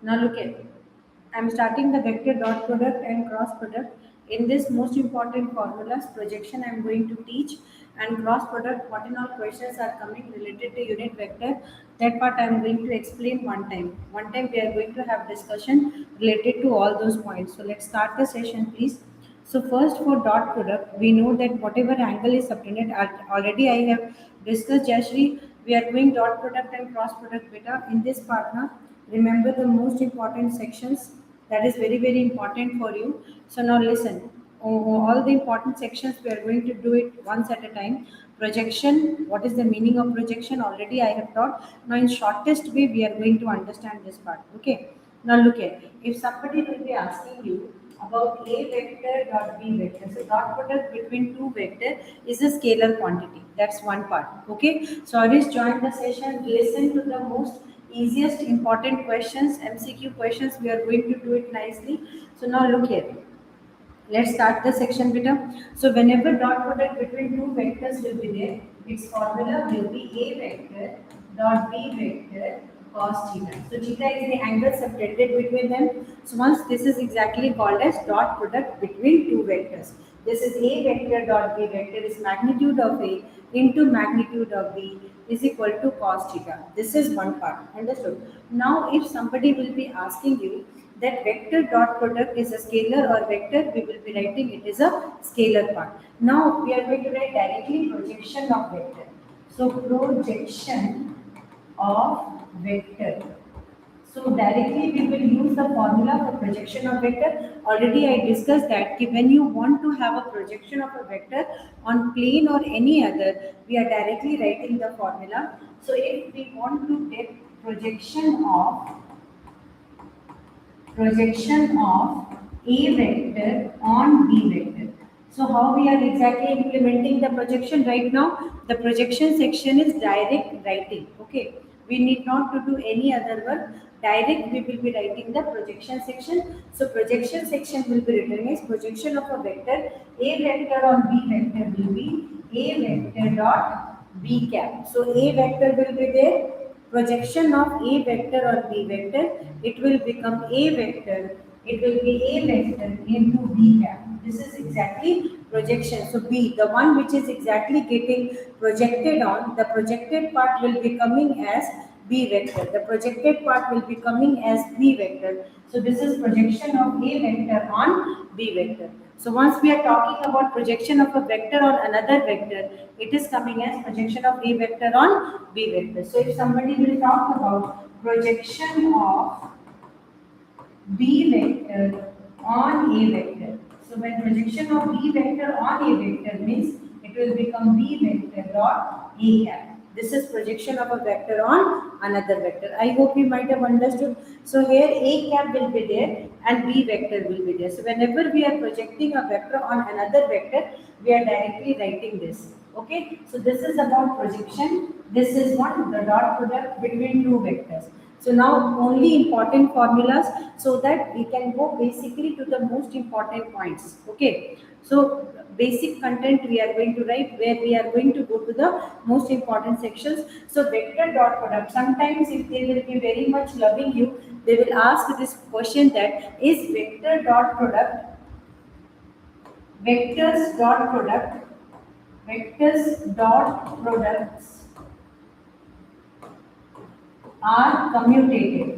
Now look at, I'm starting the vector dot product and cross product. In this most important formulas, projection I'm going to teach, and cross product, what and all questions are coming related to unit vector. That part I'm going to explain one time. One time we are going to have discussion related to all those points. So let's start the session, please. So first for dot product, we know that whatever angle is subtended, already I have discussed Jashri, we are doing dot product and cross product beta. In this part now, remember the most important sections, that is very very important for you. So now listen, all the important sections we are going to do it once at a time. Projection, what is the meaning of projection, already I have taught. Now in shortest way we are going to understand this part. Okay, now look at, if somebody will be asking you about a vector dot b vector. So dot product between two vector is a scalar quantity. That's one part. Okay. So always join the session. Listen to the most easiest important questions, MCQ questions. We are going to do it nicely. So now look here. Let's start the section beta. So whenever dot product between two vectors will be there, its formula will be a vector dot b vector cos theta. So theta is the angle subtended between them. So once this is exactly called as dot product between two vectors. This is a vector dot b vector is magnitude of a into magnitude of b is equal to cos theta. This is one part. Understood? Now if somebody will be asking you that vector dot product is a scalar or vector, we will be writing it is a scalar part. Now we are going to write directly projection of vector. So projection of vector. So directly we will use the formula for projection of vector. Already I discussed that when you want to have a projection of a vector on plane or any other, we are directly writing the formula. So if we want to get projection of A vector on B vector. So how we are exactly implementing the projection right now? The projection section is direct writing. Okay, we need not to do any other work. Direct we will be writing the projection section. So projection section will be written as projection of a vector. A vector on B vector will be A vector dot B cap. So A vector will be there, projection of A vector or B vector, it will become A vector, it will be A vector into B cap. This is exactly projection. So B, the one which is exactly getting projected on, the projected part will be coming as B vector. The projected part will be coming as B vector. So this is projection of A vector on B vector. So once we are talking about projection of a vector on another vector, it is coming as projection of A vector on B vector. So if somebody will talk about projection of B vector on A vector. So when projection of B vector on A vector means it will become B vector dot A cap. This is projection of a vector on another vector. I hope you might have understood. So here A cap will be there and B vector will be there. So whenever we are projecting a vector on another vector, we are directly writing this. Okay. So this is about projection. This is one, the dot product between two vectors. So now only important formulas so that we can go basically to the most important points. Okay. So basic content we are going to write where we are going to go to the most important sections. So vector dot product. Sometimes if they will be very much loving you, they will ask this question that is vector dot product, vectors dot products are commutative.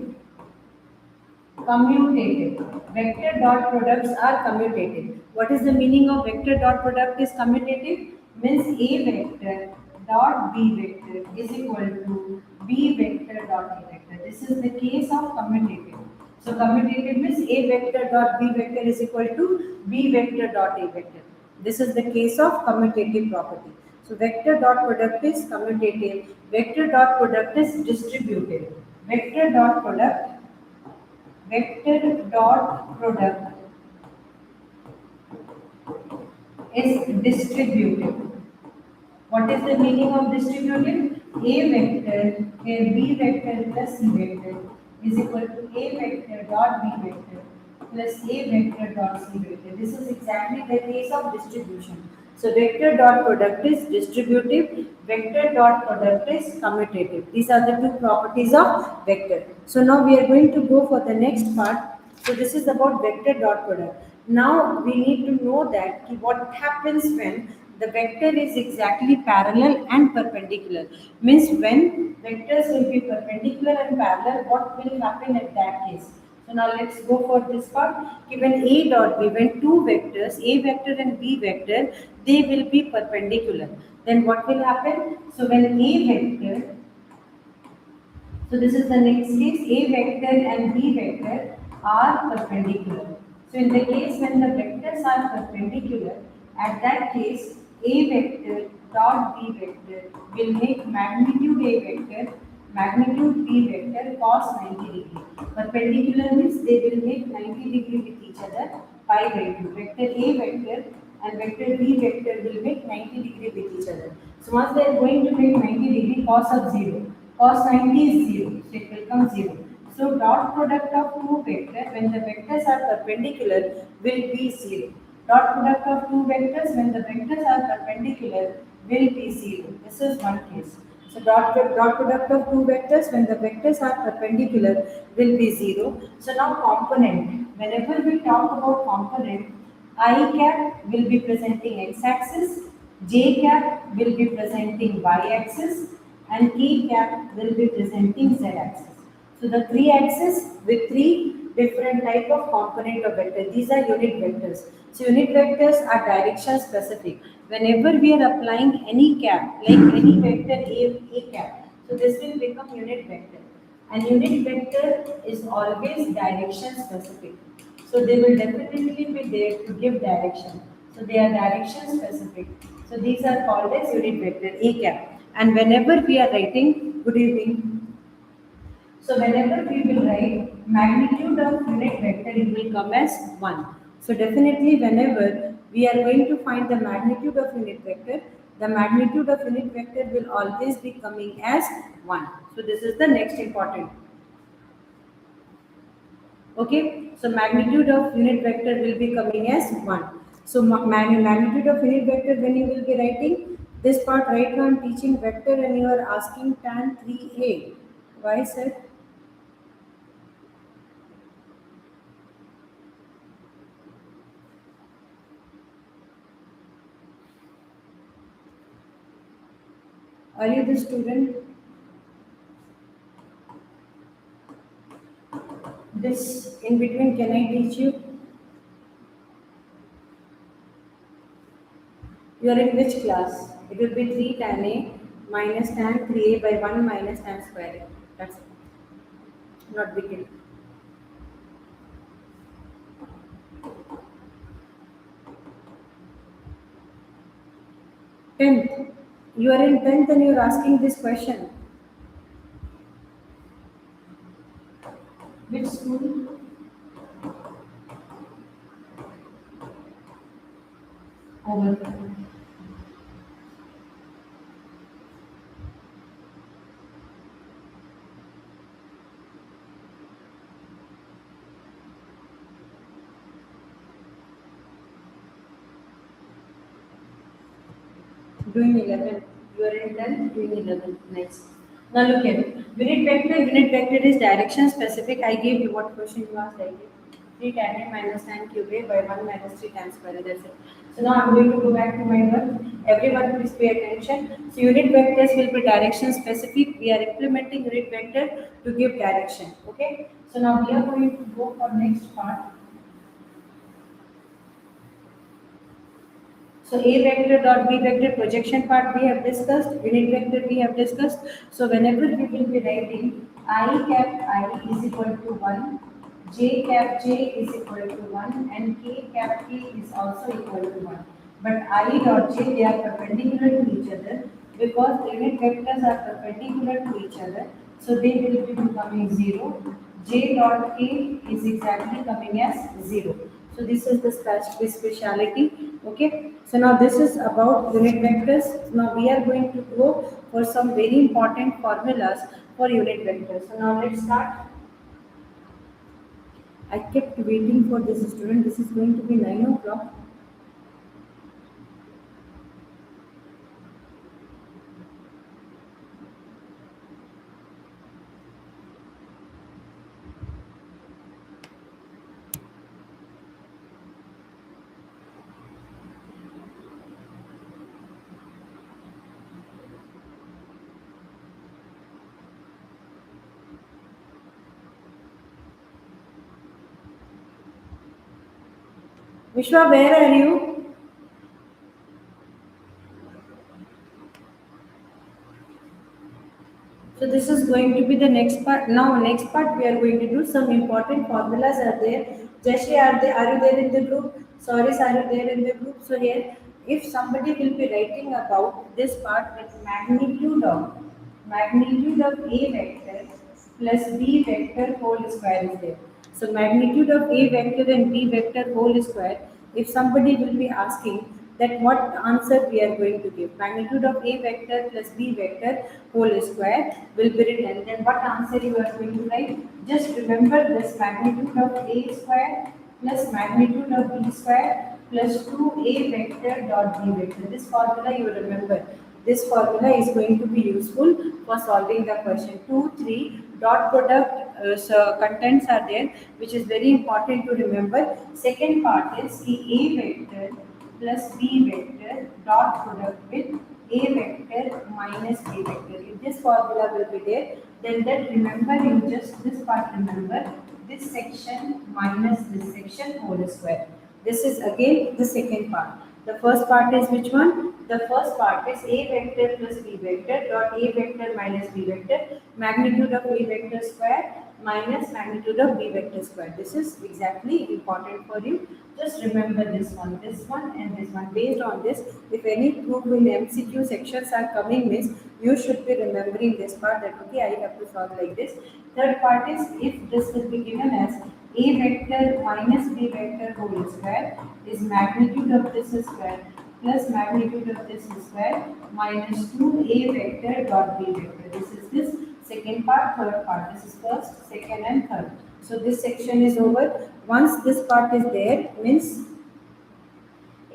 Vector dot products are commutative. What is the meaning of vector dot product is commutative? Means A vector dot B vector is equal to B vector dot A vector. This is the case of commutative. So commutative means A vector dot B vector is equal to B vector dot A vector. This is the case of commutative property. So vector dot product is commutative. Vector dot product is distributive. Vector dot product is distributive. What is the meaning of distributive? A vector where B vector plus C vector is equal to A vector dot B vector plus A vector dot C vector. This is exactly the case of distribution. So vector dot product is distributive, vector dot product is commutative. These are the two properties of vector. So now we are going to go for the next part. So this is about vector dot product. Now we need to know that what happens when the vector is exactly parallel and perpendicular. Means when vectors will be perpendicular and parallel, what will happen at that case? So now let's go for this part. Given A dot B, when two vectors, A vector and B vector, they will be perpendicular. Then what will happen? So when A vector, so this is the next case, A vector and B vector are perpendicular. So in the case when the vectors are perpendicular, at that case A vector dot B vector will make magnitude B vector cos 90 degree. Perpendicular means they will make 90 degree with each other pi by 2. Vector A vector and vector B vector will make 90 degree with each other. So once they are going to make 90 degree, cos of 0. Cos 90 is 0, so it will come 0. So dot product of two vectors when the vectors are perpendicular will be 0. Dot product of two vectors when the vectors are perpendicular will be 0. This is one case. So dot product of two vectors when the vectors are perpendicular will be 0. So now component. Whenever we talk about component, I cap will be presenting x-axis, j cap will be presenting y-axis, and k cap will be presenting z-axis. So the three axes with three different type of component of vector. These are unit vectors. So unit vectors are direction specific. Whenever we are applying any cap, like any vector a cap, so this will become unit vector. And unit vector is always direction specific. So they will definitely be there to give direction. So they are direction specific. So these are called as unit vector a cap. And whenever we are writing, good evening. So whenever we will write magnitude of unit vector, it will come as 1. So definitely whenever we are going to find the magnitude of unit vector, the magnitude of unit vector will always be coming as 1. So this is the next important. Okay, so magnitude of unit vector will be coming as 1. So magnitude of unit vector when you will be writing this part right now I am teaching vector and you are asking tan 3a. Why sir? Are you the student? This in between can I teach you? You are in which class? It will be 3 tan a minus tan 3a by 1 minus tan square a. That's it. Not big deal. 10th. You are in 10th and you are asking this question. Which school? Over. Doing 11. You are in 10th, doing 11. Nice. Now look at it. Unit vector. Unit vector is direction specific. I gave you what question you asked. I gave 3 tan a minus tan cube a by 1 minus 3 tan square a. That's it. So now I'm going to go back to my work. Everyone please pay attention. So unit vectors will be direction specific. We are implementing unit vector to give direction. Okay. So now we are going to go for next part. So A vector dot B vector projection part we have discussed, unit vector we have discussed. So whenever we will be writing I cap I is equal to 1, J cap J is equal to 1 and K cap K is also equal to 1. But I dot J they are perpendicular to each other because the unit vectors are perpendicular to each other. So they will be becoming 0. J dot K is exactly coming as 0. So this is the speciality. Okay. So now this is about unit vectors. Now we are going to go for some very important formulas for unit vectors. So now let's start. I kept waiting for this student. This is going to be 9 o'clock. Vishwa, where are you? So this is going to be the next part. Now next part we are going to do some important formulas are there. Jashi, are you there in the group? Sorry, are you there in the group? So here, if somebody will be writing about this part, that magnitude of A vector plus B vector whole square is there. So magnitude of A vector and B vector whole square, if somebody will be asking that what answer we are going to give, magnitude of A vector plus B vector whole square will be written, then what answer you are going to write? Just remember this, magnitude of A square plus magnitude of B square plus 2A vector dot B vector. This formula you remember. This formula is going to be useful for solving the question. 2, 3 dot product contents are there, which is very important to remember. Second part is the A vector plus B vector dot product with A vector minus B vector. If this formula will be there, then that remember, you just this part remember, this section minus this section whole square. This is again the second part. The first part is which one? The first part is A vector plus B vector dot A vector minus B vector, magnitude of A vector square minus magnitude of B vector square. This is exactly important for you. Just remember this one and this one. Based on this, if any proof in MCQ sections are coming, means you should be remembering this part, that okay, I have to solve like this. Third part is, if this will be given as A vector minus B vector whole square is magnitude of this square plus magnitude of this square minus 2A vector dot B vector. This is this second part, third part. This is first, second and third. So this section is over. Once this part is there, means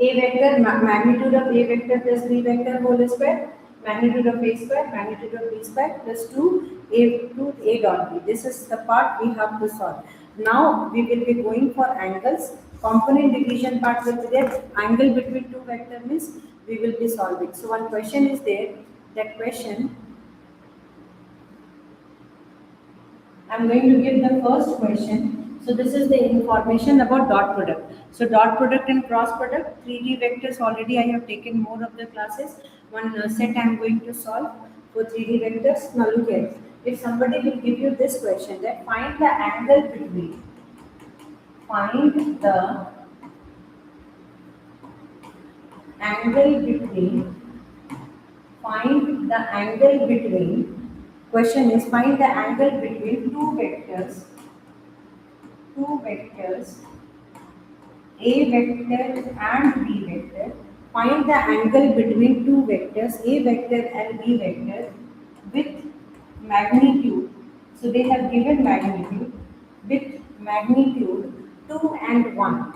A vector, magnitude of A vector plus B vector whole square, magnitude of A square, magnitude of B square plus 2A dot B. This is the part we have to solve. Now we will be going for angles. Component division part will be there. Angle between two vector means we will be solving. So one question is there. That question, I am going to give the first question. So this is the information about dot product. So dot product and cross product, 3D vectors already I have taken more of the classes. One set I am going to solve for 3D vectors. Now look here. If somebody will give you this question, that find the angle between angle between find the angle between question is find the angle between two vectors A vector and B vector. Find the angle between two vectors A vector and B vector with magnitude. So they have given magnitude with magnitude 2 and 1.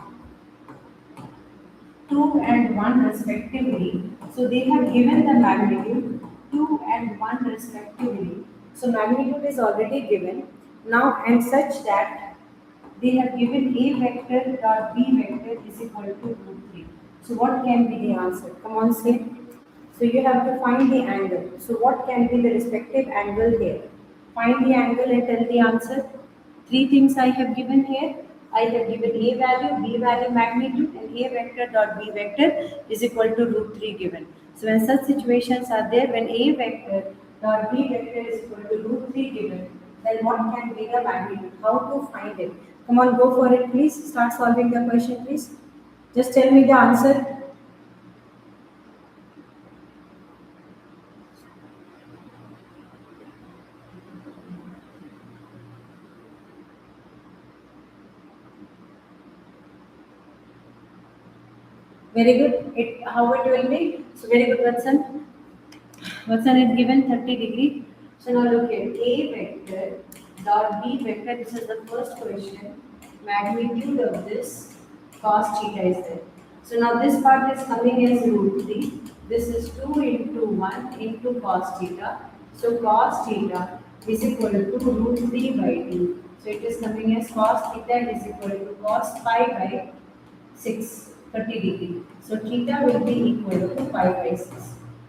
2 and 1 respectively. So they have given the magnitude 2 and 1 respectively. So magnitude is already given. Now, and such that they have given A vector dot B vector is equal to root 3. So what can be the answer? Come on, say. So you have to find the angle. So what can be the respective angle here? Find the angle and tell the answer. Three things I have given here. I have given A value, B value, magnitude, and A vector dot B vector is equal to root 3 given. So when such situations are there, when A vector dot B vector is equal to root 3 given, then what can be the magnitude? How to find it? Come on, go for it, please. Start solving the question, please. Just tell me the answer. Very good. How it will be? So very good, Watson. Watson is given 30 degree. So now look at A vector dot B vector. This is the first question. Magnitude of this cos theta is there. So now this part is coming as root 3. This is 2 into 1 into cos theta. So cos theta is equal to root 3 by 2. So it is coming as cos theta is equal to cos pi by 6, 30 degree. So theta will be equal to pi by 6.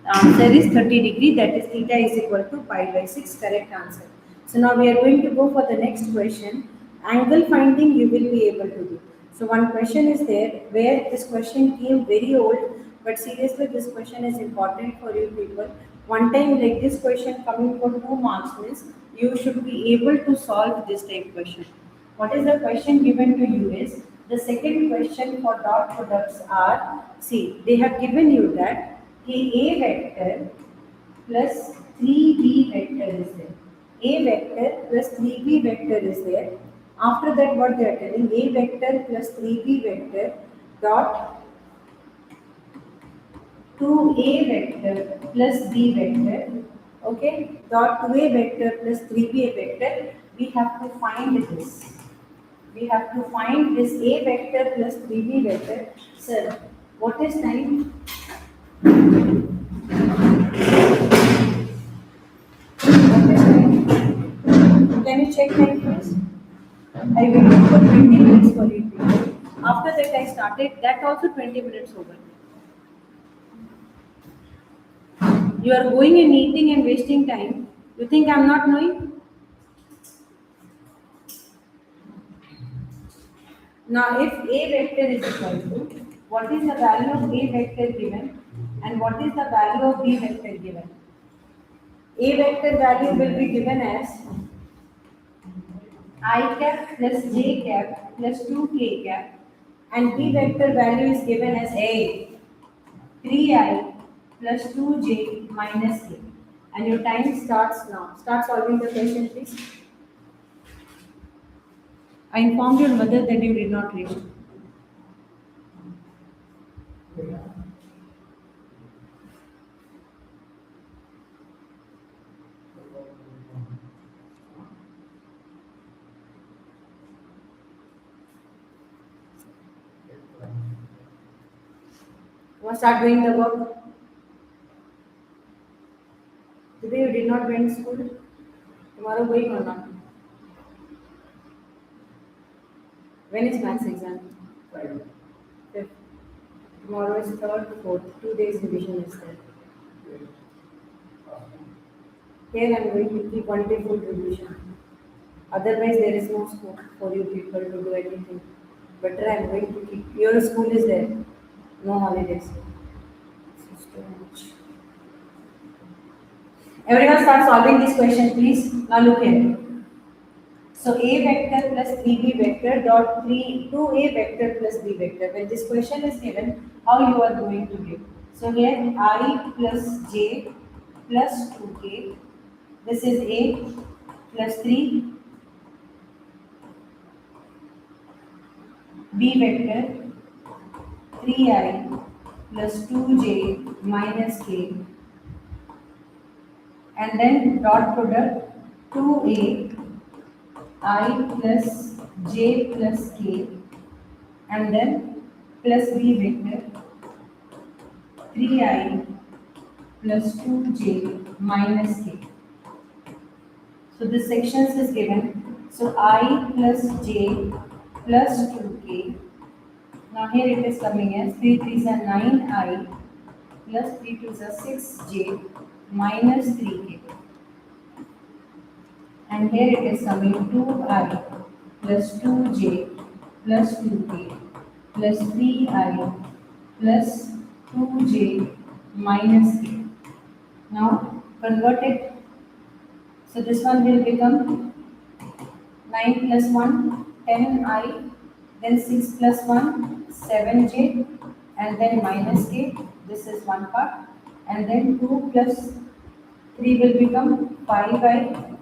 The answer is 30 degree, that is theta is equal to pi by 6, correct answer. So now we are going to go for the next question. Angle finding you will be able to do. So one question is there where this question came very old, but seriously this question is important for you people. One time like this question coming for 2 marks means you should be able to solve this type question. What is the question given to you is the second question for dot products are, see they have given you that a vector plus 3b vector is there. A vector plus 3b vector is there. After that, what they are telling, a vector plus 3b vector dot 2a vector plus b vector, okay, dot 2a vector plus 3b vector. We have to find this. We have to find this a vector plus 3b vector. Sir, what is time? What is time? Can you check time, please? I waited for 20 minutes for you people. After that, I started that also 20 minutes over. You are going and eating and wasting time. You think I'm not knowing? Now, if A vector is equal to, what is the value of A vector given and what is the value of B vector given? A vector value will be given as I cap plus j cap plus 2k cap, and B vector value is given as A 3i plus 2j minus k. And your time starts now. Start solving the question, please. I informed your mother that you did not read. You must start doing the work. Today you did not went to school. Tomorrow going or not? When is maths exam? Fifth. Tomorrow is third, fourth. 2 days revision is there. Here I am going to keep 1 day full revision. Otherwise there is no scope for you people to do anything. Better I am going to keep. Your school is there. No holidays. This is too much. Everyone start solving this question, please. Now look here. So a vector plus 3b vector dot 2a vector plus b vector. When this question is given, how you are going to give? So here I plus j plus 2k. This is a plus 3 b vector 3i plus 2j minus k, and then dot product 2a I plus j plus k, and then plus b vector 3i plus 2j minus k. So this sections is given. So I plus j plus 2k. Now here it is coming as 3 3s are 9i plus 3 2s are 6j minus 3k. And here it is coming 2i plus 2j plus 2k plus 3i plus 2j minus k. Now convert it. So this one will become 9 plus 1 10i, then 6 plus 1 7j, and then minus k. This is one part, and then 2 plus 3 will become 5i,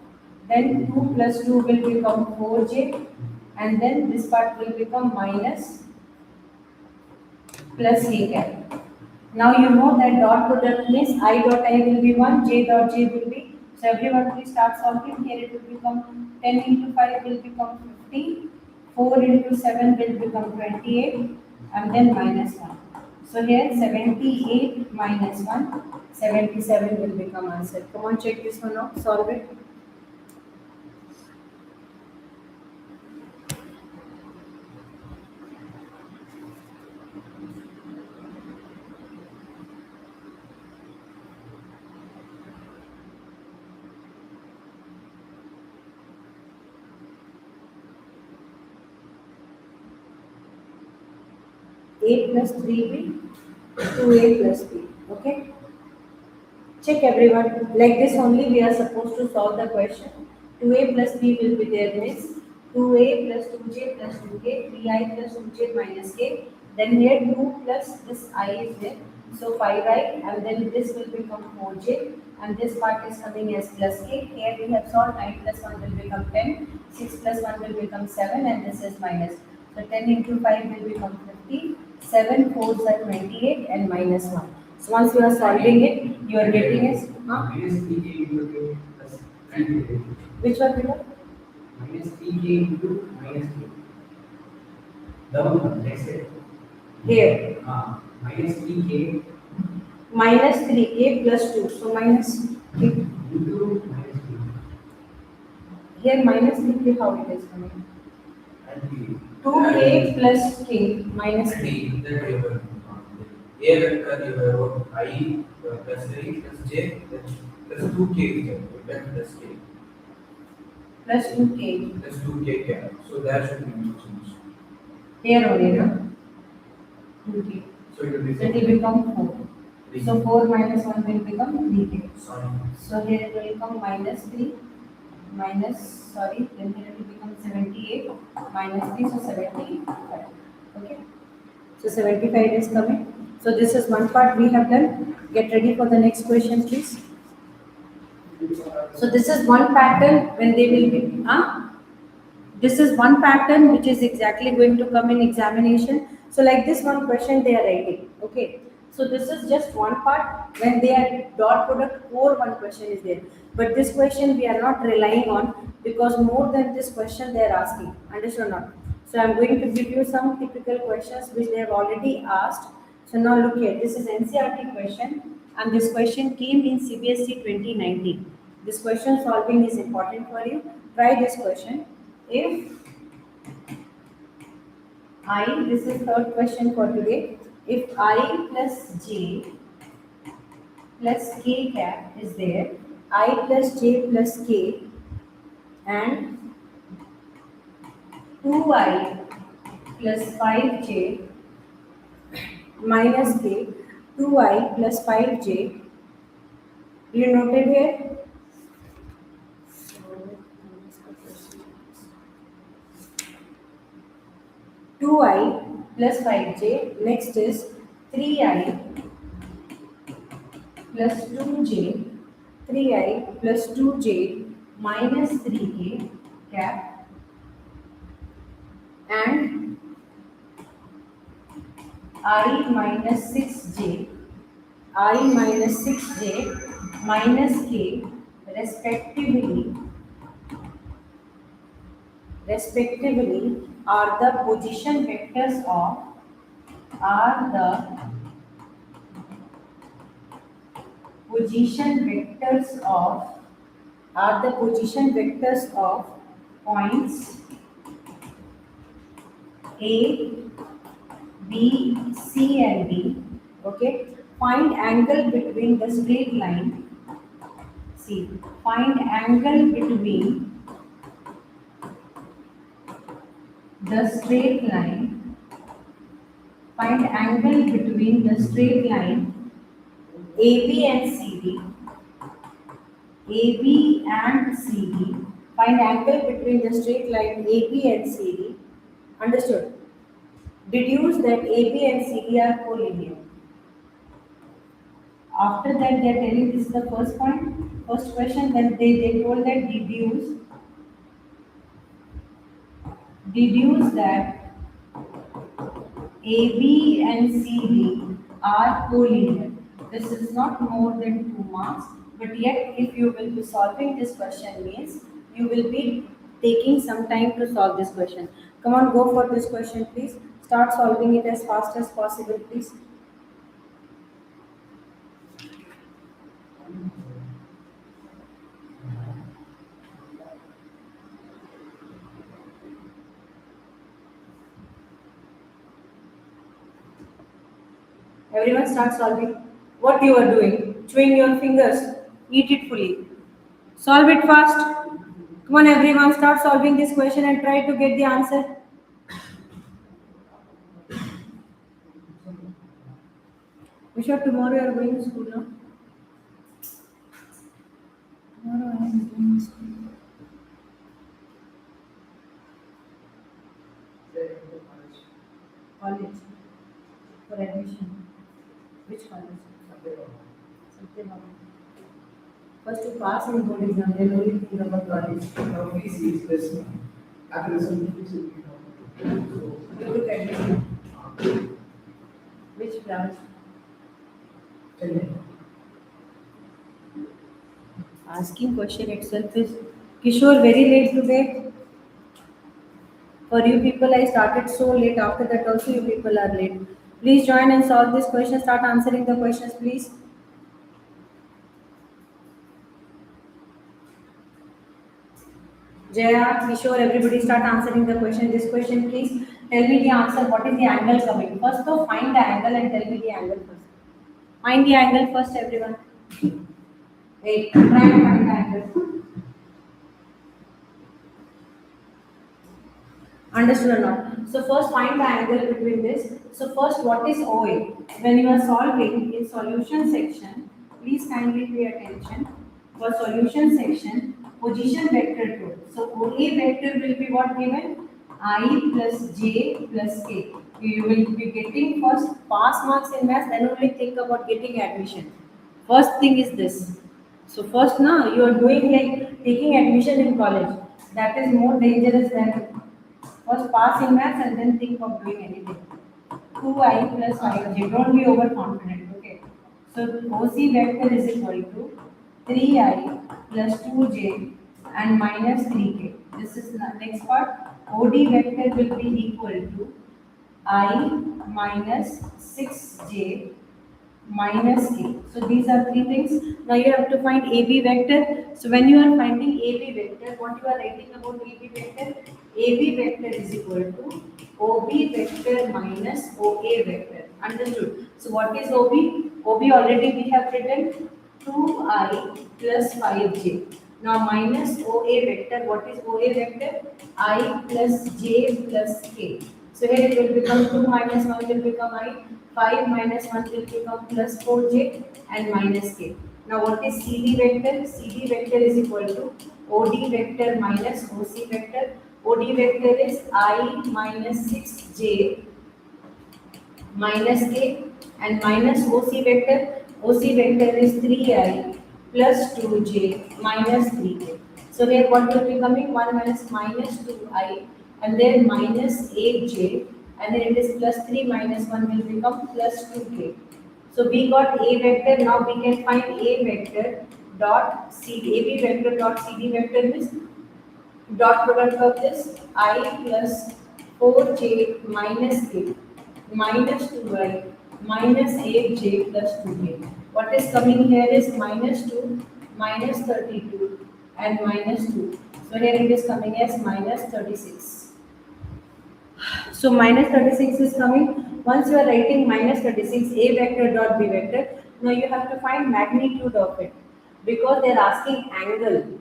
then 2 plus 2 will become 4j, and then this part will become minus plus k cap. Now you know that dot product means I dot I will be 1, j dot j will be. So everyone please start solving. Here it will become 10 into 5 will become 50, 4 into 7 will become 28, and then minus 1. So here 78 minus 1, 77 will become answer. Come on, check this one out, solve it. A plus 3b, 2a plus b. Okay. Check everyone. Like this only we are supposed to solve the question. 2a plus b will be there means 2a plus 2j plus 2k, 3i plus 2j minus k. Then here 2 plus this I is there. So 5i and then this will become 4j and this part is coming as plus k. Here we have solved 9 plus 1 will become 10, 6 plus 1 will become 7 and this is minus. So 10 into 5 will become 50, 7 4s are 28 and minus 1. So once you are solving it, you are getting is minus 3k into 2 plus 3k. which one below? Minus 3k into minus 2. Down one, next step. Here Minus 3k minus 3k plus 2. So minus 3. into minus 2. Here minus 3k how it is coming? And b. 2k plus k minus 3. Here you wrote I plus 3 plus j plus 2k plus k Plus 2k. plus 2k cap. So that should be no change. Here only, no? 2k. So it will be So it will become 4. 3. So 4 minus 1 will become 3k. Sorry. So here it will become minus 3 minus, sorry, then here it will become 78 minus 3, so 75. Okay. So 75 is coming. So this is one part we have done. Get ready for the next question, please. So this is one pattern when they will be, this is one pattern which is exactly going to come in examination. So like this one question they are writing. Okay. So this is just one part when they are dot product or one question is there. But this question we are not relying on because more than this question they are asking. Understood or not? So I am going to give you some typical questions which they have already asked. So now look here. This is NCERT question and this question came in CBSE 2019. This question solving is important for you. Try this question. If I, this is third question for today. If I plus j plus k cap is there, I plus j plus k and 2i plus 5j minus k, 2i plus 5j. You noted here? 2i plus 5j. Next is 3i plus 2j. 3i plus 2j minus 3k cap and I minus 6j. I minus 6j minus k respectively are the position vectors of are the position vectors of points A, B, C and D. Okay. Find angle between the straight line. See, find angle between the straight line. Find angle between the straight line AB and CD. AB and CD. Find angle between the straight line AB and CD. Understood? Deduce that AB and CD are collinear. After that, they are telling this is the first point, first question. Then they told that deduce that AB and CD are collinear. This is not more than 2 marks, but yet if you will be solving this question means you will be taking some time to solve this question. Come on, go for this question, please. Start solving it as fast as possible, please. Everyone start solving. What you are doing? Chewing your fingers. Eat it fully. Solve it fast. Come on, everyone, start solving this question and try to get the answer. Kishore, tomorrow you are going to school, no? Tomorrow I am going to school. College for admission. Which college? Something. First to pass in board exam, then only think about college. Now please use this one. After this one, please will be You look at it. Which branch? Tell me. Asking question itself is Kishore very late today. For you people, I started so late. After that, also you people are late. Please join and solve this question. Start answering the questions, please. Jaya, Kishore, everybody start answering the question. This question, please tell me the answer. What is the angle coming? First, though, find the angle and tell me the angle first. Find the angle first, everyone. Wait, try and find the angle. Understood or not? So first find the angle between this. So first, what is OA? When you are solving in solution section, please kindly pay attention. For solution section, position vector 2. So OA vector will be what given? I plus J plus K. You will be getting first pass marks in maths, then only think about getting admission. First thing is this. So first now you are doing like taking admission in college. That is more dangerous than first pass in maths and then think of doing anything. 2i plus 5j. Don't be overconfident. Okay. So OC vector is equal to 3i plus 2j and minus 3k. This is the next part. OD vector will be equal to I minus 6j minus k. So these are three things. Now you have to find AB vector. So when you are finding AB vector, what you are writing about AB vector? AB vector is equal to OB vector minus OA vector. Understood? So what is OB? OB already we have written 2i plus 5j. Now minus OA vector. What is OA vector? I plus j plus k. So here it will become 2 minus 1 will become I, 5 minus 1 will become plus 4j and minus k. Now what is CD vector? CD vector is equal to OD vector minus OC vector. OD vector is I minus 6j minus k and minus OC vector. OC vector is 3i plus 2j minus 3k. So here what will be coming? 1 minus 2i and then minus 8j and then it is plus 3 minus 1 will become plus 2k. So we got A vector. Now we can find A vector dot CD. AB vector dot CD vector is dot product of this I plus 4j minus k minus 2i minus 8j plus 2k. What is coming here is minus 2 minus 32 and minus 2. So here it is coming as minus 36. So minus 36 is coming. Once you are writing minus 36 A vector dot B vector, now you have to find magnitude of it because they are asking angle.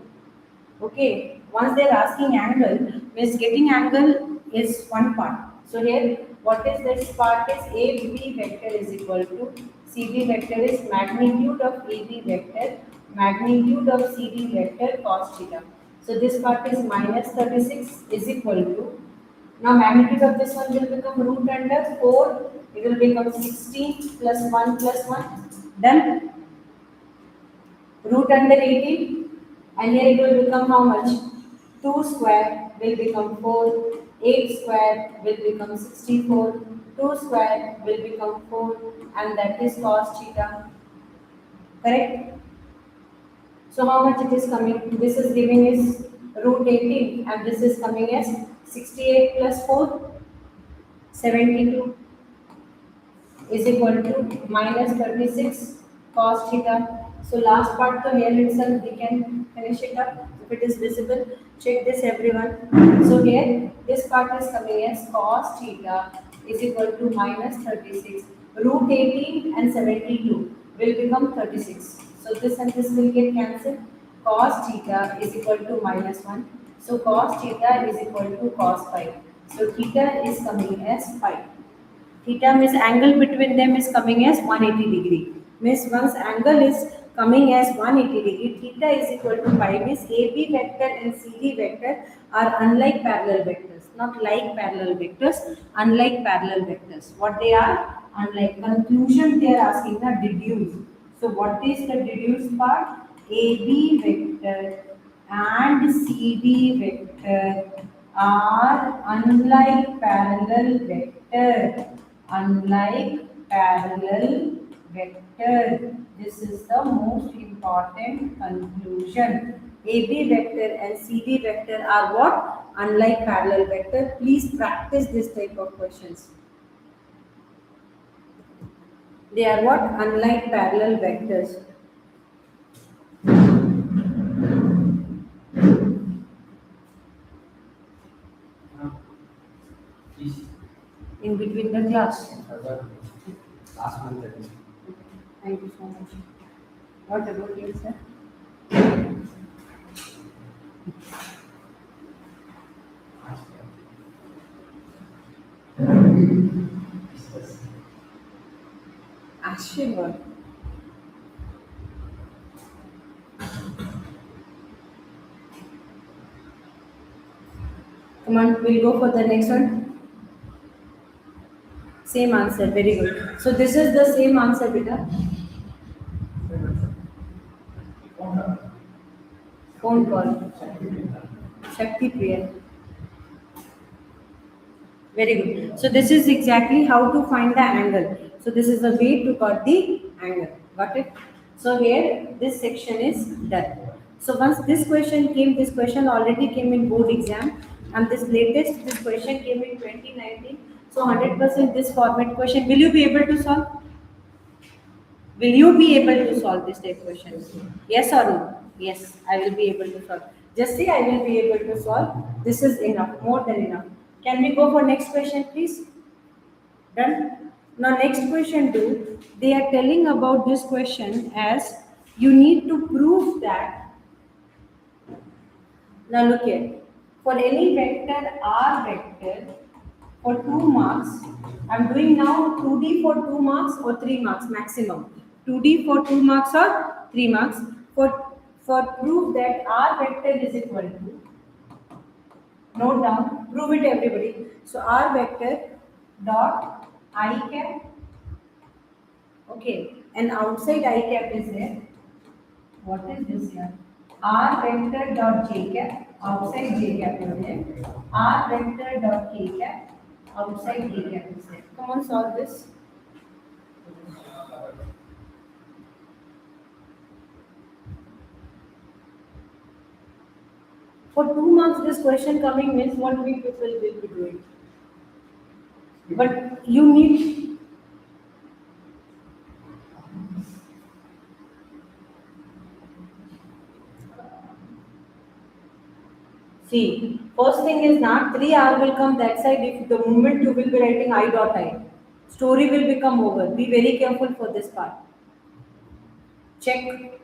Okay, once they are asking angle, means getting angle is one part. So here, what is this part is AB vector is equal to CB vector is magnitude of AB vector, magnitude of CD vector cos theta. So this part is minus 36 is equal to, now magnitude of this one will become root under 4, it will become 16 plus 1 plus 1, done. Root under 18 and here it will become how much? 2 square will become 4, 8 square will become 64, 2 square will become 4 and that is cos theta. Correct? So how much it is coming? This is giving is root 18 and this is coming as 68 plus 4, 72 is equal to minus 36 cos theta. So last part to here itself we can finish it up. If it is visible, check this everyone. So here this part is coming as cos theta is equal to minus 36. Root 18 and 72 will become 36. So this and this will get cancelled. Cos theta is equal to minus 1. So cos theta is equal to cos phi. So theta is coming as phi. Theta means angle between them is coming as 180 degree. Means once angle is coming as 180 degree, theta is equal to pi means AB vector and CD vector are unlike parallel vectors. Not like parallel vectors, unlike parallel vectors. What they are? Unlike. Conclusion they are asking the deduce. So what is the deduce part? AB vector and CD vector are unlike parallel vector. Unlike parallel vector. This is the most important conclusion. AB vector and CD vector are what? Unlike parallel vector. Please practice this type of questions. They are what? Unlike parallel vectors. Please. In between the class. Last month, that is. Thank you so much. What about you, sir? Ashwin. Come on, we'll go for the next one. Same answer, very good. So this is the same answer, beta. Phone call. Shakti Priya. Very good. So this is exactly how to find the angle. So this is the way to got the angle. Got it? So here this section is done. So once this question came, this question already came in board exam, and this latest this question came in 2019. So 100% this format question. Will you be able to solve? Will you be able to solve this type questions? Yes or no? Yes, I will be able to solve. Just say I will be able to solve. This is enough, more than enough. Can we go for next question, please? Done? Now next question do, they are telling about this question as you need to prove that. Now look here. For any vector R vector for 2 marks, I'm doing now 2D for 2 marks or 3 marks maximum. 2D for 2 marks or 3 marks. For prove that R vector is equal to, note down, prove it everybody. So R vector dot I cap, okay, and outside I cap is there. What is this here? R vector dot j cap, outside j cap is there. R vector dot k cap, outside k cap is there. Come on, solve this. For 2 marks, this question coming means what we people will be doing. But you need. See, first thing is not 3R will come that side if the moment you will be writing I dot I. Story will become over. Be very careful for this part. Check.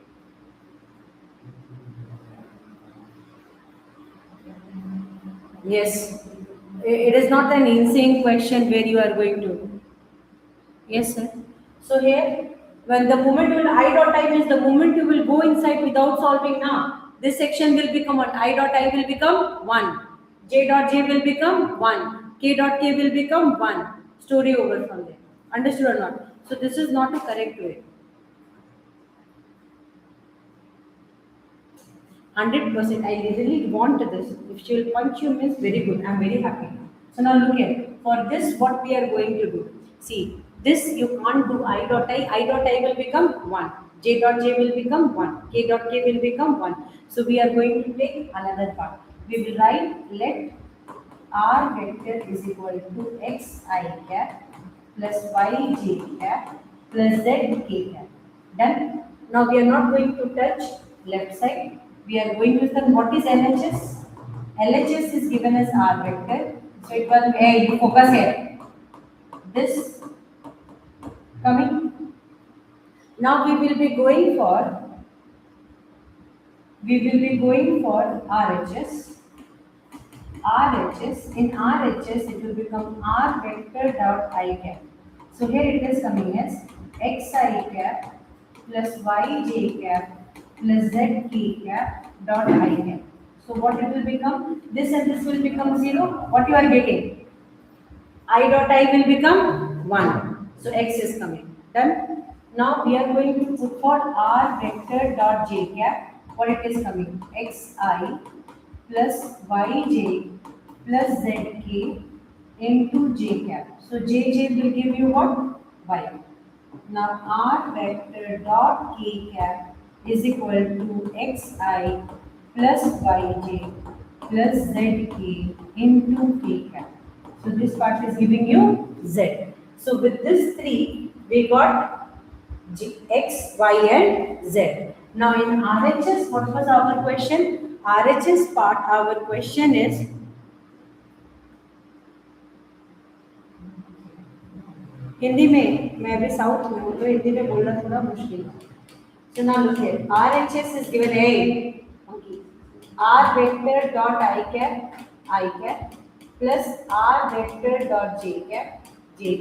Yes. It is not an insane question where you are going to. Yes, sir. So here, when the moment you will I dot I means the moment you will go inside without solving now, this section will become what? I dot I will become 1. J dot J will become 1. K dot K will become 1. Story over from there. Understood or not? So this is not a correct way. 100%. I really want this. If she will punch you means very good. I'm very happy. So now look here. For this, what we are going to do? See, this you can't do I dot I. I dot I will become 1. J dot J will become 1. K dot K will become 1. So we are going to take another part. We will write let R vector is equal to X I cap plus Y J cap plus Z K cap. Done. Now we are not going to touch left side. We are going to learn what is LHS. LHS is given as R vector. So it was, hey, you focus here. This coming. Now we will be going for RHS. RHS, in RHS it will become R vector dot I cap. So here it is coming as xi cap plus yj cap plus zk cap dot I cap. So what it will become? This and this will become 0. What you are getting? I dot I will become 1. So x is coming. Done. Now we are going to put for r vector dot j cap. What it is coming? xi plus yj plus zk into j cap. So jj will give you what? Y. Now r vector dot k cap is equal to xi plus yj plus zk into k cap. So this part is giving you z. So with this three, we got x, y, and z. Now in RHS, what was our question? RHS part, our question is Hindi में मैं अभी south में हूँ तो हिंदी में बोलना थोड़ा मुश्किल है. So now look here. RHS is given a r vector dot I cap plus r vector dot j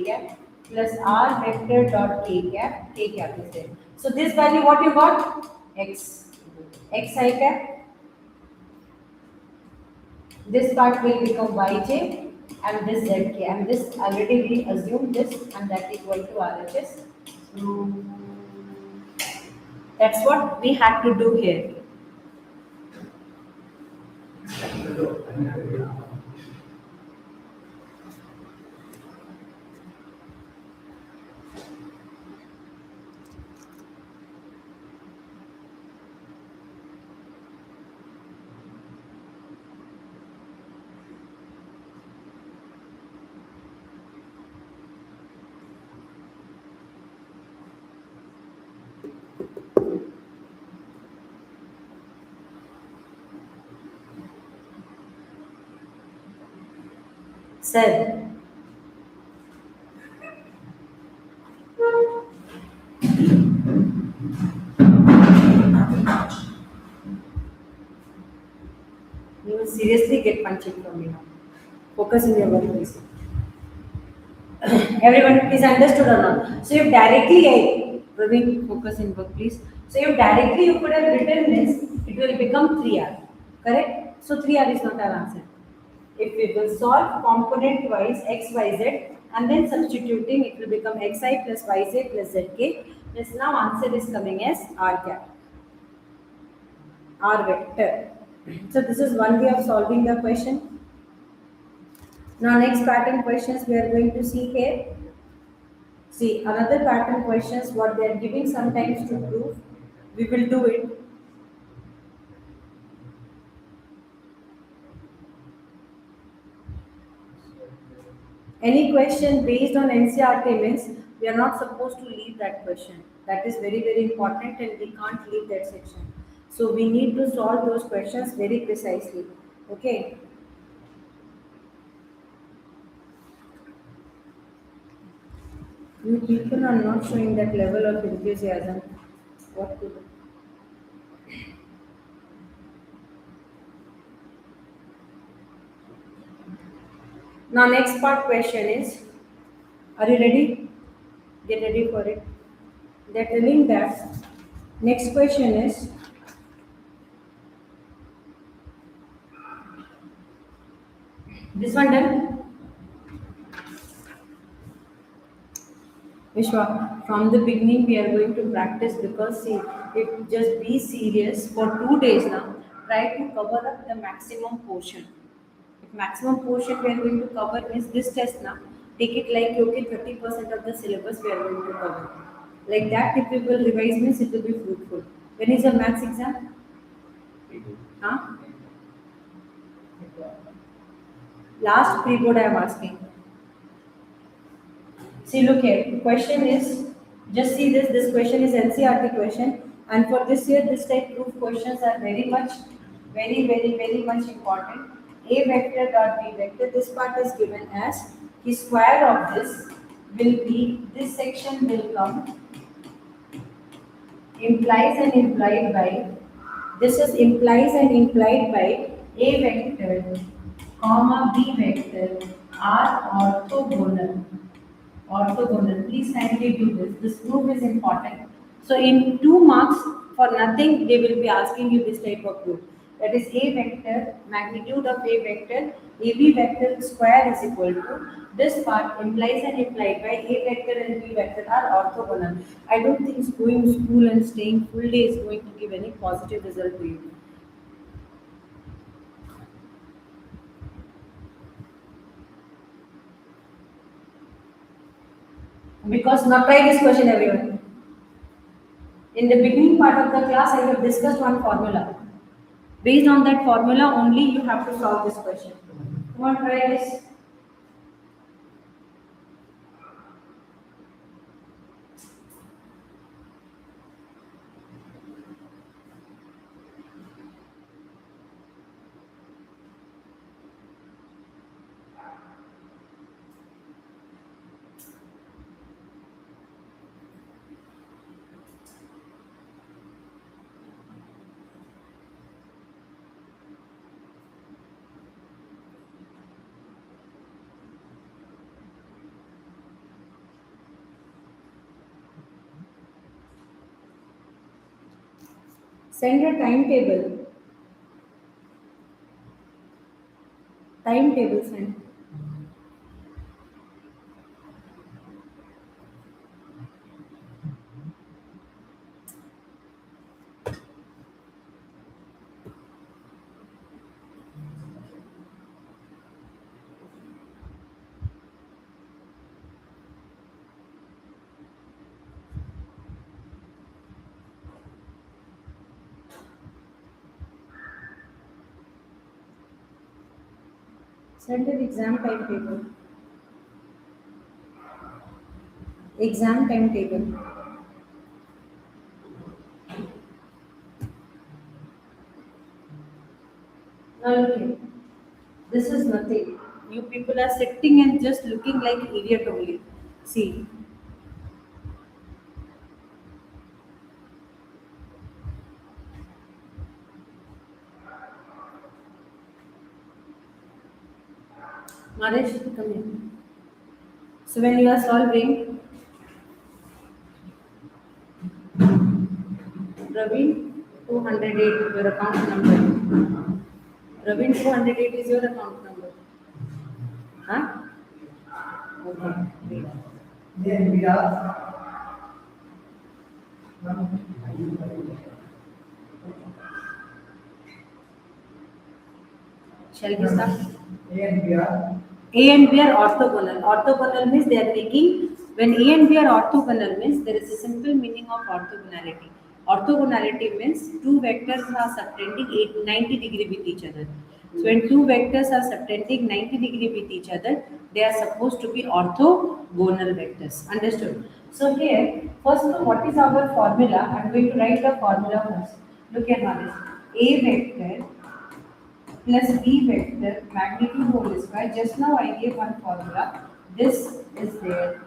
cap plus r vector dot k cap is there. So this value what you got? Xi cap. This part will become yj and this zk, and this already we assume this and that equal to RHS. So that's what we had to do here. Sir, you will seriously get punching from me now. Focus in your work, please. Everyone, please understood or not? So you directly, Praveen, focus in work, please. So you directly you could have written this. It will become 3r, correct? So 3r is not our answer. If we will solve component wise x, y, z and then substituting, it will become xi plus yj plus zk. This now answer is coming as r cap, r vector. So this is one way of solving the question. Now next pattern questions we are going to see here. See another pattern questions what they are giving sometimes to prove. We will do it. Any question based on NCERT means we are not supposed to leave that question. That is very, very important and we can't leave that section. So we need to solve those questions very precisely. Okay. You people are not showing that level of enthusiasm. What to do? Now next part question is, are you ready? Get ready for it. They're telling that next question is, this one done? Vishwa, from the beginning we are going to practice because see, if just be serious for 2 days now, try to cover up the maximum portion. If maximum portion we are going to cover means this test now, take it like okay 30% of the syllabus we are going to cover. Like that if we will revise means it will be fruitful. When is your maths exam? Huh? Last pre-board I am asking. See, look here. The question is, just see this. This question is NCERT question, and for this year, this type proof questions are very much, very much important. A vector dot B vector. This part is given as the square of this will be. This section will come implies and implied by. This is implies and implied by A vector, comma B vector are orthogonal. Orthogonal. Please kindly do this. This proof is important. So in 2 marks, for nothing, they will be asking you this type of proof. That is A vector, magnitude of A vector, AB vector square is equal to, this part implies and implied by A vector and B vector are orthogonal. I don't think going to school and staying full day is going to give any positive result to you. Because now try this question, everyone. In the beginning part of the class, I have discussed one formula. Based on that formula only, you have to solve this question. Come on, try this. Send a timetable. Timetable send. Send an exam timetable. Exam timetable. Now look here. This is nothing. You people are sitting and just looking like idiot only. See. Maresh, come here. So when you are solving, Ravin 208 your account number. Ravin 208 is your account number. Huh? Okay. Wait. Then we are Shall we start? A and B are A and B are orthogonal. Orthogonal means they are making, when A and B are orthogonal means there is a simple meaning of orthogonality. Orthogonality means two vectors are subtending 90 degree with each other. So when two vectors are subtending 90 degree with each other, they are supposed to be orthogonal vectors. Understood? So here, first of all, what is our formula? I am going to write the formula first. Look at this. A vector plus b vector magnitude whole square. Just now I gave one formula. This is there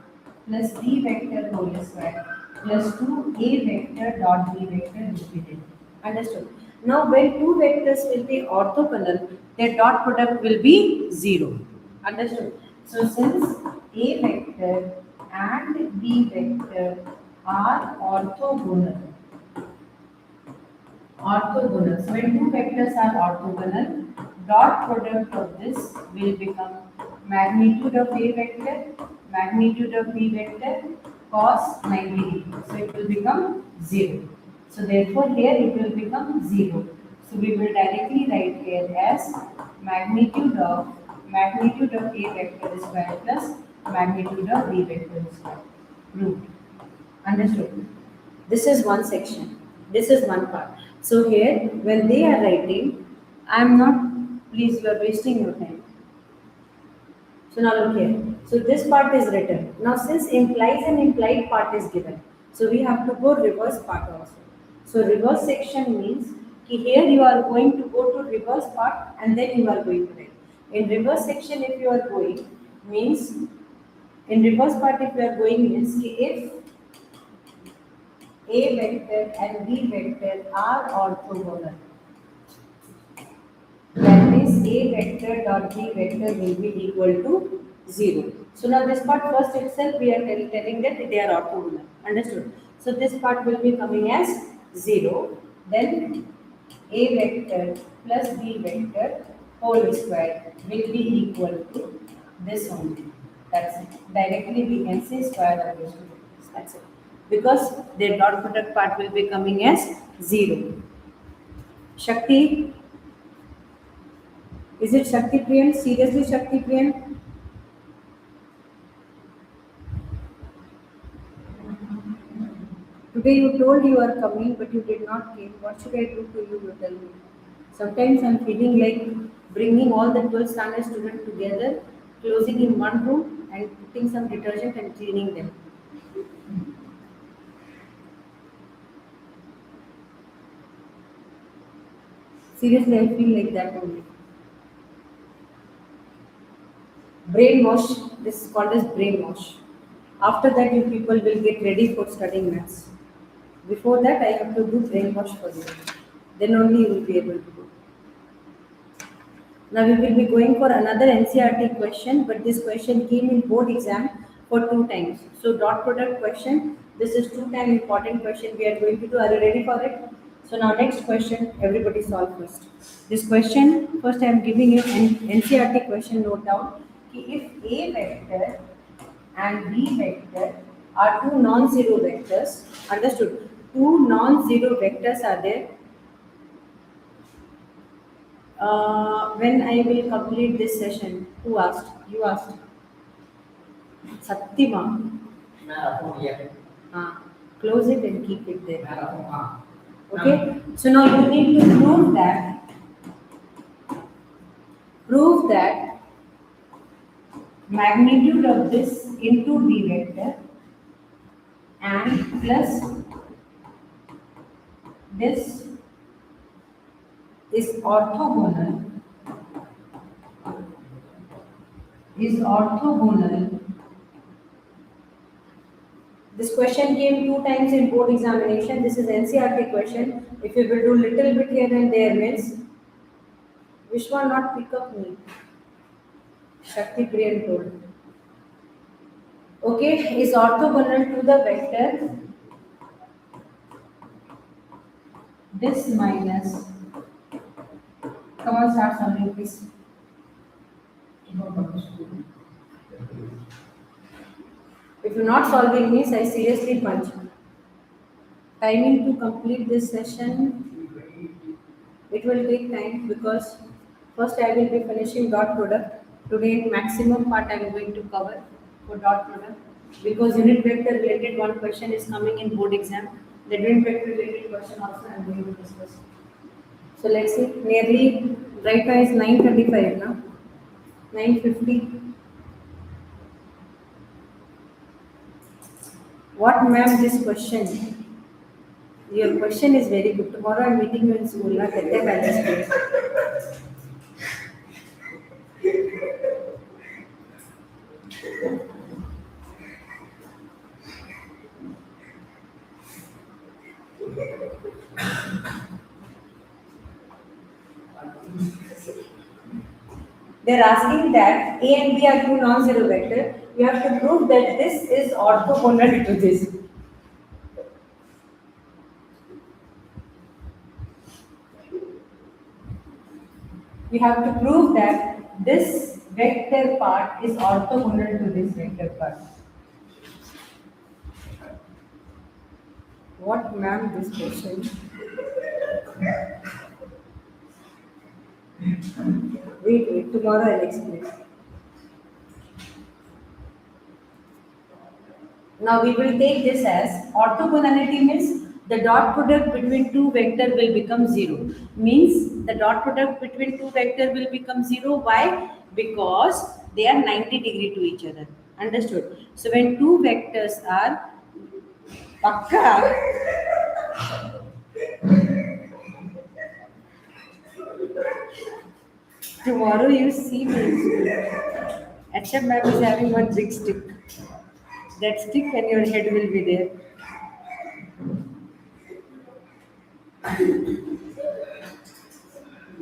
plus b vector whole square plus 2a vector dot b vector will be there. Understood? Now when two vectors will be orthogonal, their dot product will be 0. Understood? So since a vector and b vector are orthogonal, orthogonal. So when two vectors are orthogonal, dot product of this will become magnitude of A vector, magnitude of B vector, cos 90 degree. So it will become 0. So therefore here it will become 0. So we will directly write here as magnitude of A vector square plus magnitude of B vector square. Proved. Understood? This is one section. This is one part. So here, when they are writing, I am not, please, you are wasting your time. So now look here. So this part is written. Now since implies and implied part is given, so we have to go reverse part also. So reverse section means कि here you are going to go to reverse part and then you are going to write. In reverse section if you are going means, in reverse part if you are going means कि if A vector and B vector are orthogonal, that means A vector dot B vector will be equal to 0. So now this part first itself we are telling that they are orthogonal. Understood? So this part will be coming as 0. Then a vector plus b vector whole square will be equal to this only. That's it. Directly we can say square of these two vectors. That's it. Because their dot product part will be coming as 0. Shakti, is it Shakti Priyan? Seriously Shakti Priyan? Today you told you are coming, but you did not came. What should I do to you? You tell me. Sometimes I'm feeling like bringing all the 12th standard students together, closing in one room, and putting some detergent and cleaning them. Seriously, I feel like that only. Brainwash. This is called as brainwash. After that, you people will get ready for studying maths. Before that, I have to do brainwash for you. Then only you will be able to do. Now we will be going for another NCRT question, but this question came in board exam for 2 times. So dot product question, this is 2 time important question we are going to do. Are you ready for it? So now next question, everybody solve first. This question, first I am giving you an NCRT question, note down. If A vector and B vector are two non-zero vectors, understood? Two non-zero vectors are there. When I will complete this session? Who asked? You asked. Satyama. Ah, close it and keep it there. Okay. So now you need to prove that magnitude of this into B vector and plus this is orthogonal. This question came 2 times in board examination. This is NCRT question. If you will do little bit here and there means, Vishwa not pick up me. Shakti Priyan told. Okay, is orthogonal to the vector this minus. Come on, start solving please. If you're not solving means I seriously punch. Timing to complete this session, it will take time because first I will be finishing dot product. Today maximum part I am going to cover for dot product because unit vector related one question is coming in board exam. The unit vector related question also I am going to discuss. So let's see, nearly right now is 9:35 now. 9:50. What ma'am this question? Your question is very good. Tomorrow I'm meeting you in school, na? Kette balance please. They're asking that A and B are two non-zero vector. You have to prove that this is orthogonal to this. You have to prove that this vector part is orthogonal to this vector part. What ma'am this question? Wait, tomorrow I'll explain. Now we will take this as orthogonality means the dot product between two vector will become 0. Means the dot product between two vector will become 0. Why? Because they are 90° to each other. Understood? So when two vectors are Pakka. Tomorrow you see me in school. HM ma'am is having one big stick. That stick and your head will be there.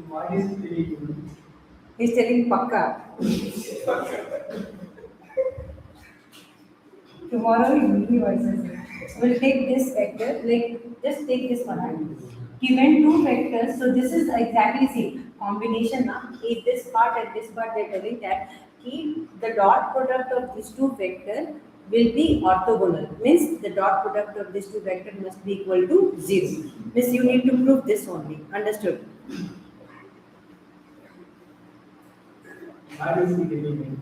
Why is it? He's telling Pakka. Tomorrow you will be voices. We'll take this vector, like just take this one. Given two vectors, so this is exactly same combination now. If this part and this part they're telling that the dot product of these two vector will be orthogonal. Means the dot product of these two vector must be equal to 0. Means you need to prove this only. Understood? What is he giving?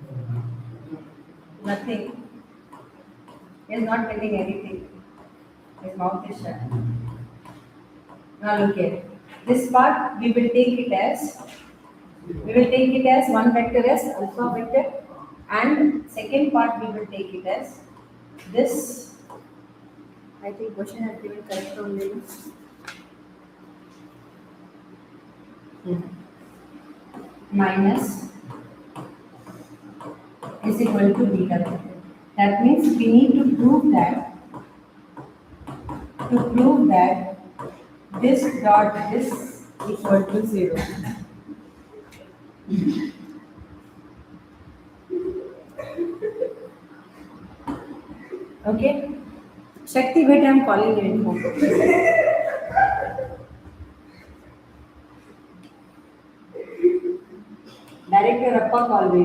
Nothing. He is not telling anything. His mouth is shut. Now look here. This part we will take it as one vector as alpha vector, and second part we will take it as this. I think question has given correct only. Minus is equal to beta vector. That means we need to prove that this dot is equal to 0. Okay? Shakti, wait, I am calling you in home. Director Appa call me.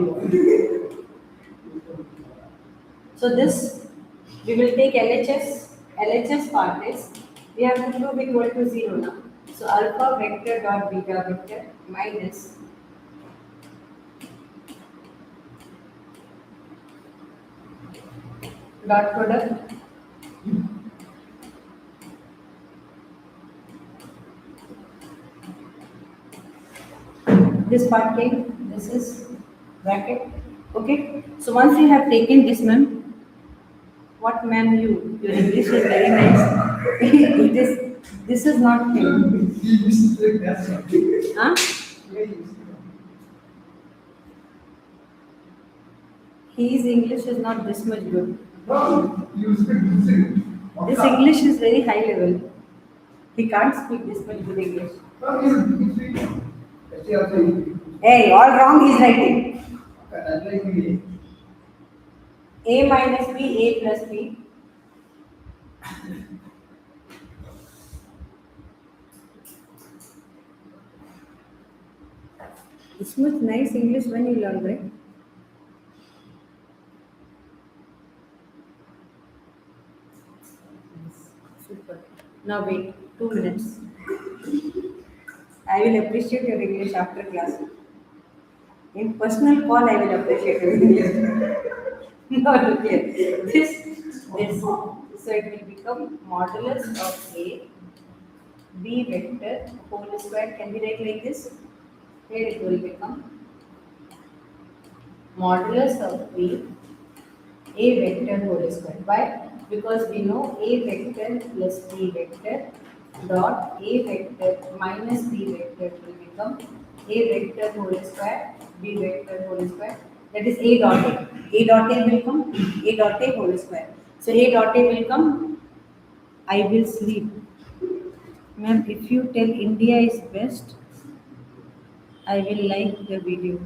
So this, we will take LHS. LHS part is, we have to prove equal to 0 now. So alpha vector dot beta vector minus dot product this part came, this is bracket. Okay, so once you have taken this, ma'am, what ma'am your English is very nice. This is not thing. Huh? His English is not this much good. This English is very high level. He can't speak this much good English. Hey, all wrong he's writing. A minus B, A plus B. It's much nice English when you learn, right? Super. Now wait, 2 minutes. I will appreciate your English after class. In personal call, I will appreciate your English. No, look here. This. So it will become modulus of A, B vector whole square. Can we write like this? Here it will become modulus of B, A vector whole square. Why? Because we know A vector plus B vector dot A vector minus B vector will become A vector whole square, B vector whole square. That is A dot A. A dot A will come A dot A whole square. So A dot A will come I will sleep. Ma'am, if you tell India is best, I will like the video.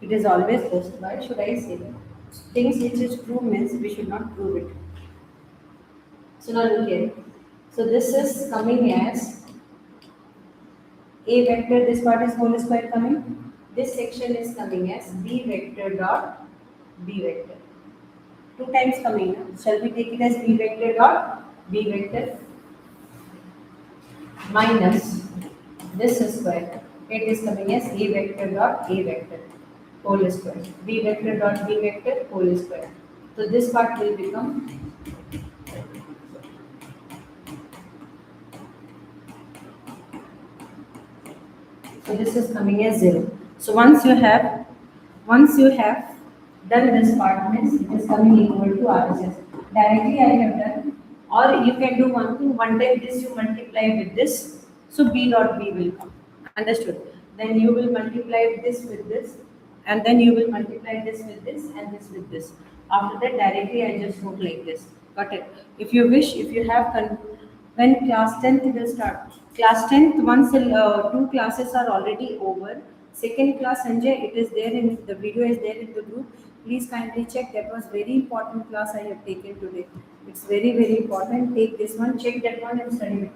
It is always best. Why should I say that? Things which is true means we should not prove it. So now look here. So this is coming as A vector, this part is whole square coming. This section is coming as B vector dot B vector. 2 times coming now. Shall we take it as B vector dot B vector minus this square. It is coming as A vector dot A vector whole square. B vector dot B vector whole square. So this part will become so this is coming as 0. So once you have done this part means it is coming equal to RHS. Directly I have done, or you can do one thing, one time this you multiply with this, so B dot B will come. Understood? Then you will multiply this with this, and then you will multiply this with this and this with this. After that directly I just wrote like this. Got it? If you wish, if you have when class 10th will start. Class 10th, once 2 classes are already over, Second class, Sanjay, it is there in the video is there in the group. Please kindly check. That was very important class I have taken today. It's very, very important. Take this one, check that one and study it.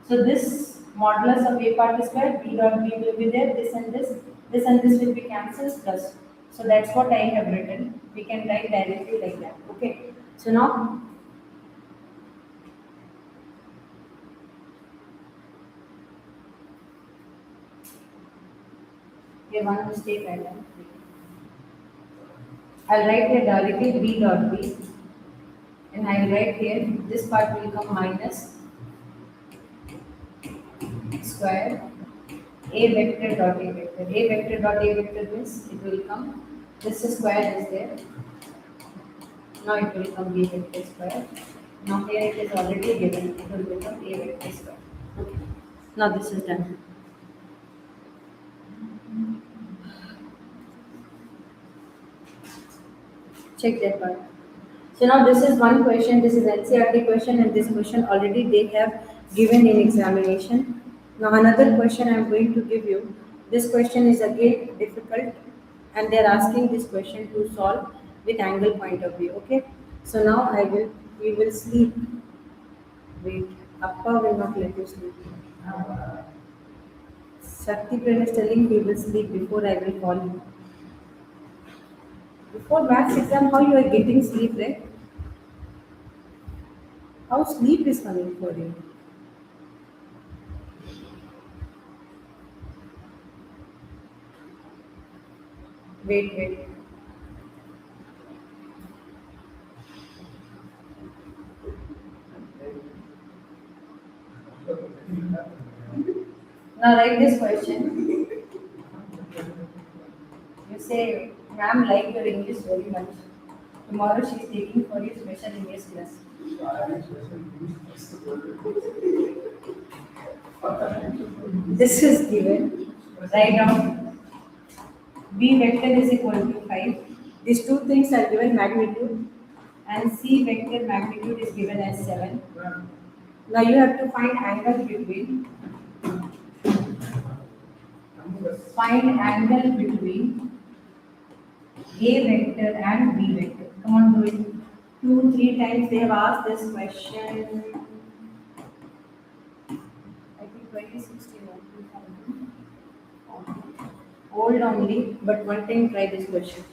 So this modulus of a part square, b dot b will be there, this and this will be cancelled plus. So that's what I have written. We can write directly like that. Okay. So now here one mistake I done. I'll write here directly b dot b, and I'll write here this part will come minus square a vector dot a vector. A vector dot a vector means it will come. This square is there. Now it will become b vector square. Now here it is already given. It will become a vector square. Okay. Now this is done. Check that part. So now this is one question. This is NCRT question, and this question already they have given in examination. Now another question I am going to give you. This question is again difficult, and they are asking this question to solve with angle point of view. Okay. So now we will sleep. Wait, Appa will not let you sleep. Shakti Pran is telling we will sleep before I will call you. Before maths exam, how you are getting sleep, right? How sleep is coming for you? Wait. Now write this question. You say, ma'am, like your English very much. Tomorrow she is taking for you special English class. This is given. Write down. B vector is equal to 5. These two things are given magnitude, and C vector magnitude is given as 7. Now you have to find angle between A vector and B vector. Come on, do it. 2-3 times they have asked this question. I think 2016 or 2000. Old only, but one time try this question.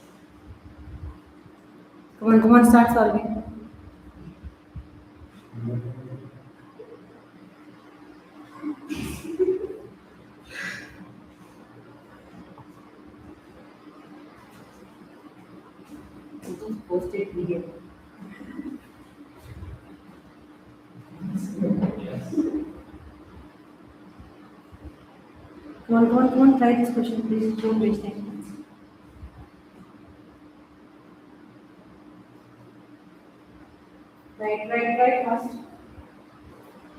Come on, start solving. Just post it video. Come on, try this question, please. Don't waste time. Right, fast.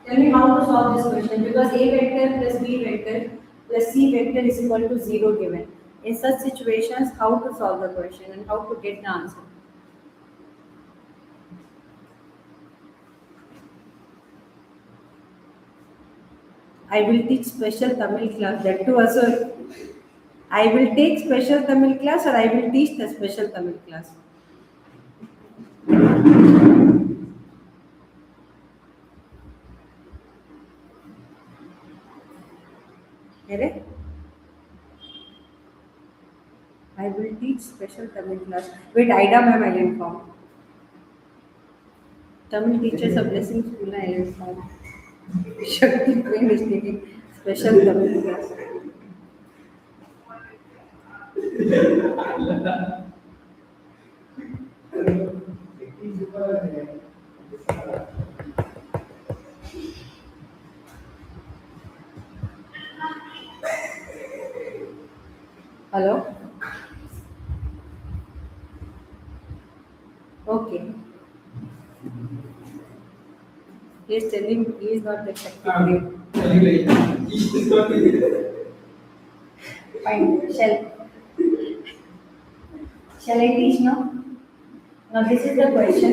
Tell me how to solve this question, because A vector plus B vector plus C vector is equal to 0 given. In such situations, how to solve the question and how to get the answer. I will teach special Tamil class, that too also. I will take special Tamil class, or I will teach the special Tamil class. Correct? I will teach special Tamil class. Wait, Ida ma'am, I'll inform. Tamil teachers of Blessing School, I'll inform. Shakti Queen is taking special Tamil class. Hello? Okay. He is telling he is not the Shakti Queen. Fine. Shall I teach now? Now this is the question.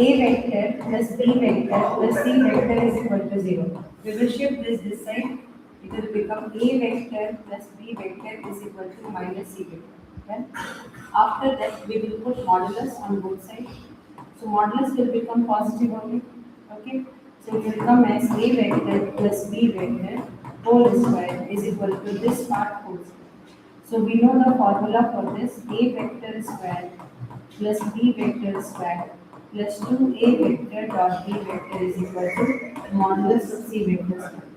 A vector plus B vector plus C vector is equal to 0. We will shift this side. It will become A vector plus B vector is equal to minus C vector. Then after that we will put modulus on both sides. So modulus will become positive only. Okay. So it will come as A vector plus B vector whole square is equal to this part whole square. So we know the formula for this: A vector square plus B vector square plus 2A vector dot B vector is equal to modulus of C vector square.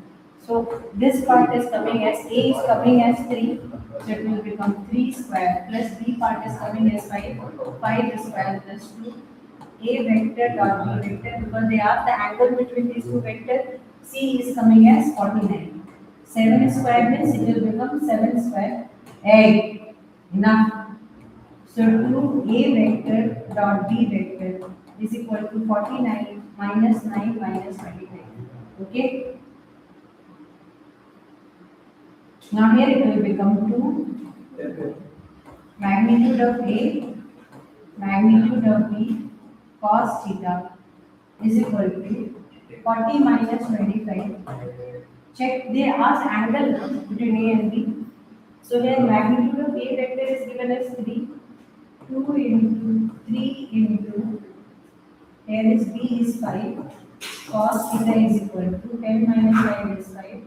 So this part is coming as A is coming as 3, so it will become 3 square plus B part is coming as 5 square plus 2 A vector dot B vector, because they are the angle between these two vectors. C is coming as 49. 7 square means it will become 7 square. Hey, enough. So 2A vector dot B vector is equal to 49 minus 9 minus 29. Okay. Now here it will become 2 magnitude of A magnitude of B cos theta is equal to 40 minus 25. Check, they ask angle between A and B. So here magnitude of A vector is given as 3. 2 into 3 into, here is B is 5. Cos theta is equal to 10 minus 5 is 5.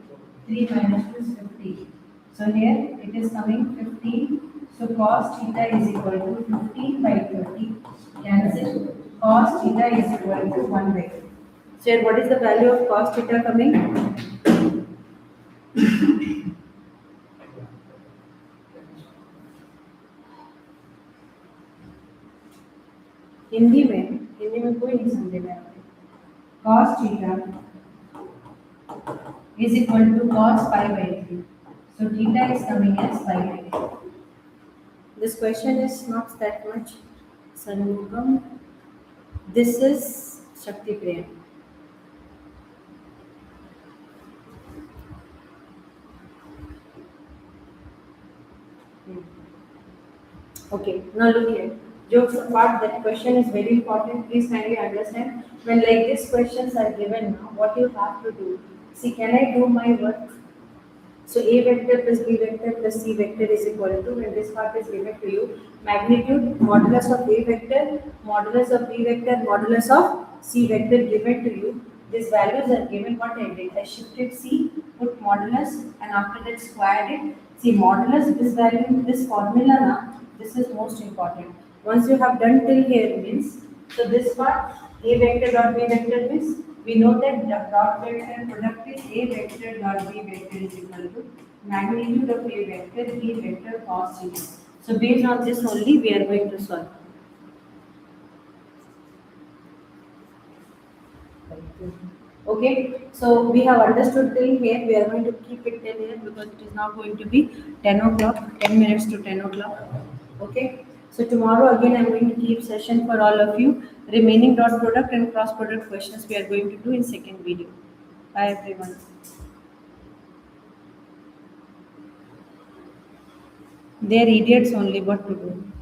3 minus 2 is 15. So here it is coming 15. So cos theta is equal to 15 by 30. Cancel. Cos theta is equal to 1 by 2. So here what is the value of cos theta coming? Hindi में कोई नहीं समझेगा। cos theta is equal to cos pi by 3. So theta is coming as pi by 3. This question is not that much. Sanmukam. This is Shakti Priya. Okay, now look here. Jokes apart, that question is very important. Please kindly understand. When like these questions are given now, what you have to do? See, can I do my work? So A vector plus B vector plus C vector is equal to, when this part is given to you, magnitude, modulus of A vector, modulus of B vector, modulus of C vector given to you. These values are given. What I did, I shifted C, put modulus, and after that squared it. See, modulus, this value, this formula now, this is most important. Once you have done till here means, so this part, A vector dot B vector means, we know that the dot vector product is A vector dot B vector is equal to magnitude of A vector, B vector cos theta. So based on this only we are going to solve. Okay, so we have understood till here. We are going to keep it till here because it is now going to be 10 o'clock, 10 minutes to 10 o'clock. Okay, so tomorrow again I am going to keep session for all of you. Remaining dot product and cross product questions we are going to do in second video. Bye everyone. They are idiots only, what to do.